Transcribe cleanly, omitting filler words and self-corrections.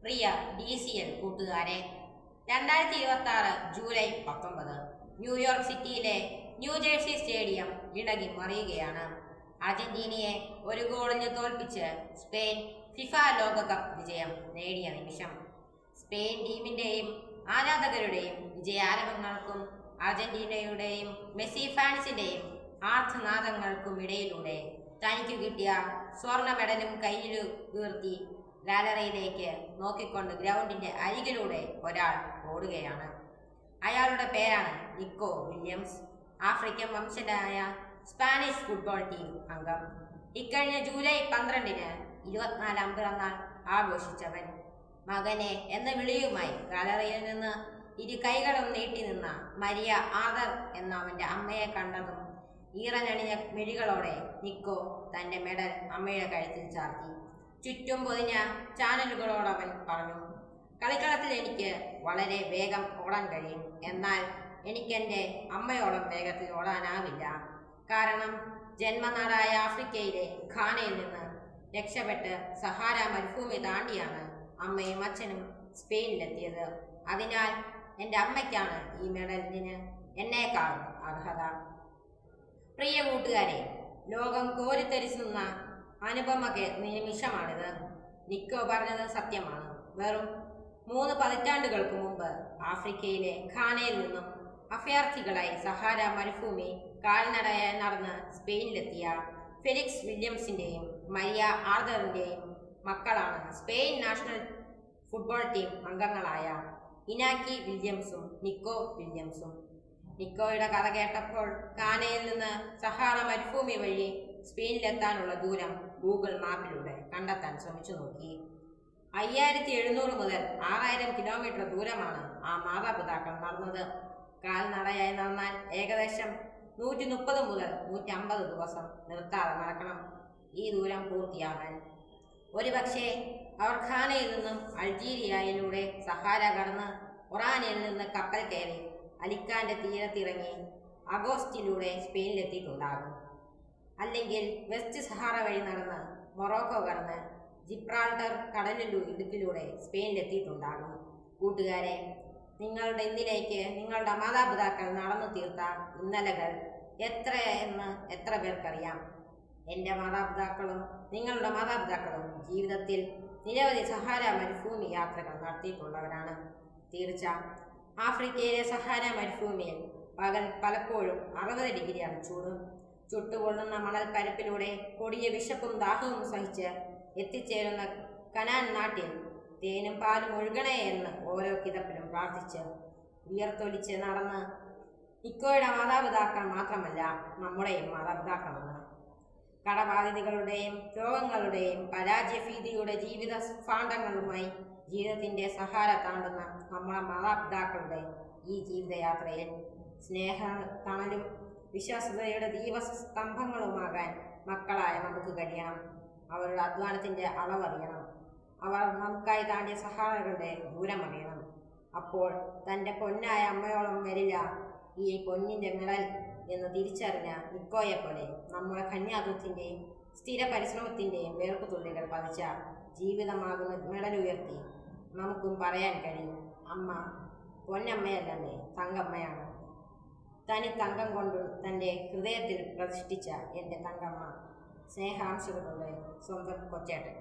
പ്രിയ DCL കൂട്ടുകാരെ, 2026 July 19 New York സിറ്റിയിലെ New Jersey stadium ഇളകി മറിയുകയാണ്. അർജന്റീനയെ ഒരു ഗോളിന് തോൽപ്പിച്ച് സ്പെയിൻ ഫിഫ ലോകകപ്പ് വിജയം നേടിയ നിമിഷം. സ്പെയിൻ ടീമിൻ്റെയും ആരാധകരുടെയും വിജയാരവങ്ങൾക്കും അർജന്റീനയുടെയും മെസ്സി ഫാൻസിൻ്റെയും ആർത്തനാദങ്ങൾക്കുമിടയിലൂടെ തനിക്ക് കിട്ടിയ സ്വർണ്ണ മെഡലും കയ്യിൽ ഉയർത്തി ഗാലറിയിലേക്ക് നോക്കിക്കൊണ്ട് ഗ്രൗണ്ടിന്റെ അരികിലൂടെ ഒരാൾ ഓടുകയാണ്. അയാളുടെ പേരാണ് നിക്കോ വില്യംസ്. ആഫ്രിക്കൻ വംശജനായ സ്പാനിഷ് ഫുട്ബോൾ ടീം അംഗം. ഇക്കഴിഞ്ഞ ജൂലൈ 12-ന് 24-ാം പിറന്നാൾ ആഘോഷിച്ചവൻ. മകനെ എന്ന വിളിയുമായി ഗാലറിയിൽ നിന്ന് ഇരു കൈകളും നീട്ടി നിന്ന മരിയ ആദർ എന്ന അവന്റെ അമ്മയെ കണ്ടതും ഈറനണിഞ്ഞ മിഴികളോടെ നിക്കോ തന്റെ മെഡൽ അമ്മയുടെ കഴുത്തിൽ ചാർത്തി. ചുറ്റും പൊതിഞ്ഞ ചാനലുകളോടവൻ പറഞ്ഞു, കളിക്കളത്തിൽ എനിക്ക് വളരെ വേഗം ഓടാൻ കഴിയും, എന്നാൽ എനിക്കെൻ്റെ അമ്മയോളം വേഗത്തിൽ ഓടാനാവില്ല. കാരണം ജന്മനാടായ ആഫ്രിക്കയിലെ ഘാനയിൽ നിന്ന് രക്ഷപ്പെട്ട് സഹാര മരുഭൂമി താണ്ടിയാണ് അമ്മയും അച്ഛനും സ്പെയിനിലെത്തിയത്. അതിനാൽ എൻ്റെ അമ്മയ്ക്കാണ് ഈ മെഡലിന് എന്നേക്കാളും അർഹത. പ്രിയ കൂട്ടുകാരെ, ലോകം കോരിത്തരിച്ചുന്ന അനുപമ നിമിഷമാണിത്. നിക്കോ പറഞ്ഞത് സത്യമാണ്. വെറും 3 പതിറ്റാണ്ടുകൾക്ക് മുമ്പ് ആഫ്രിക്കയിലെ ഘാനയിൽ നിന്നും അഭയാർത്ഥികളായി സഹാര മരുഭൂമി കാൽനടയായി നടന്ന് സ്പെയിനിലെത്തിയ ഫെലിക്സ് വില്യംസിൻ്റെയും മരിയ ആർദറിൻ്റെയും മക്കളാണ് സ്പെയിൻ നാഷണൽ ഫുട്ബോൾ ടീം അംഗങ്ങളായ ഇനാക്കി വില്യംസും നിക്കോ വില്യംസും. നിക്കോയുടെ കഥ കേട്ടപ്പോൾ ഘാനയിൽ നിന്ന് സഹാറ മരുഭൂമി വഴി സ്പെയിനിലെത്താനുള്ള ദൂരം ഗൂഗിൾ മാപ്പിലൂടെ കണ്ടെത്താൻ ശ്രമിച്ചു നോക്കി. 5700 മുതൽ 6000 കിലോമീറ്റർ ദൂരമാണ് ആ മാതാപിതാക്കൾ നടന്നത്. കാൽനടയായി നടന്നാൽ ഏകദേശം 130 മുതൽ 150 ദിവസം നിർത്താതെ നടക്കണം ഈ ദൂരം പൂർത്തിയാകാൻ. ഒരുപക്ഷെ അവർ ഘാനയിൽ നിന്നും അൾജീരിയയിലൂടെ സഹാര കടന്ന് ഒറാനിൽ നിന്ന് കപ്പൽ കയറി അലിക്കാന്റെ തീരത്തിറങ്ങി അഗോസ്റ്റിലൂടെ സ്പെയിനിലെത്തിയിട്ടുണ്ടാകും. അല്ലെങ്കിൽ വെസ്റ്റ് സഹാറ വഴി നടന്ന് മൊറോക്കോ കടന്ന് ജിബ്രാൾട്ടർ ഇടുക്കിലൂടെ സ്പെയിനിലെത്തിയിട്ടുണ്ടാകും. കൂട്ടുകാരെ, നിങ്ങളുടെ ഇന്നിലേക്ക് നിങ്ങളുടെ മാതാപിതാക്കൾ നടന്നു തീർത്ത ഇന്നലകൾ എത്രയെന്ന് എത്ര പേർക്കറിയാം? എൻ്റെ മാതാപിതാക്കളും നിങ്ങളുടെ മാതാപിതാക്കളും ജീവിതത്തിൽ നിരവധി സഹാര മരുഭൂമി യാത്രകൾ നടത്തിയിട്ടുള്ളവരാണ്. തീർച്ച, ആഫ്രിക്കയിലെ സഹാര മരുഭൂമിയിൽ പകൽ പലപ്പോഴും 60 ഡിഗ്രിയാണ് ചൂട്. ചുട്ടുകൊള്ളുന്ന മണൽ പരപ്പിലൂടെ കൊടിയ വിശപ്പും ദാഹവും സഹിച്ച് എത്തിച്ചേരുന്ന കനാൻ നാട്ടിൽ തേനും പാലും ഒഴുകണേ എന്ന് ഓരോ കിതപ്പിലും പ്രാർത്ഥിച്ച് വിയർത്തൊലിച്ച് നടന്ന് നിക്കോയുടെ മാതാപിതാക്കൾ മാത്രമല്ല, നമ്മുടെയും മാതാപിതാക്കളാണ്. കടബാധിതകളുടെയും രോഗങ്ങളുടെയും പരാജയഭീതിയുടെ ജീവിത ഭാണ്ഡങ്ങളുമായി ജീവിതത്തിൻ്റെ സഹാര താണ്ടുന്ന നമ്മുടെ മാതാപിതാക്കളുടെ ഈ ജീവിതയാത്രയിൽ സ്നേഹ തണലും വിശ്വാസ്യതയുടെ ദീപസ്തംഭങ്ങളുമാകാൻ മക്കളായ നമുക്ക് കഴിയണം. അവരുടെ അധ്വാനത്തിൻ്റെ അളവറിയണം. അവർ നമുക്കായി താണ്ടിയ സഹായങ്ങളുടെ ദൂരമറിയണം. അപ്പോൾ തൻ്റെ പൊന്നായ അമ്മയോളം വരില്ല ഈ പൊന്നിൻ്റെ മെഡൽ എന്ന് തിരിച്ചറിഞ്ഞ നിക്കോയെപ്പോലെ നമ്മുടെ കന്യാത്വത്തിൻ്റെയും സ്ഥിര പരിശ്രമത്തിൻ്റെയും വേർപ്പുതുള്ളികൾ പതിച്ച ജീവിതമാകുന്ന മെഡൽ ഉയർത്തി നമുക്കും പറയാൻ കഴിയും, അമ്മ പൊന്നമ്മയല്ലേ, തങ്കമ്മയാണ്. തനി തങ്കം കൊണ്ട് തൻ്റെ ഹൃദയത്തിൽ പ്രതിഷ്ഠിച്ച എൻ്റെ തങ്കമ്മ. സ്നേഹാംശങ്ങളുടെ സ്വന്തം കൊച്ചേട്ടൻ.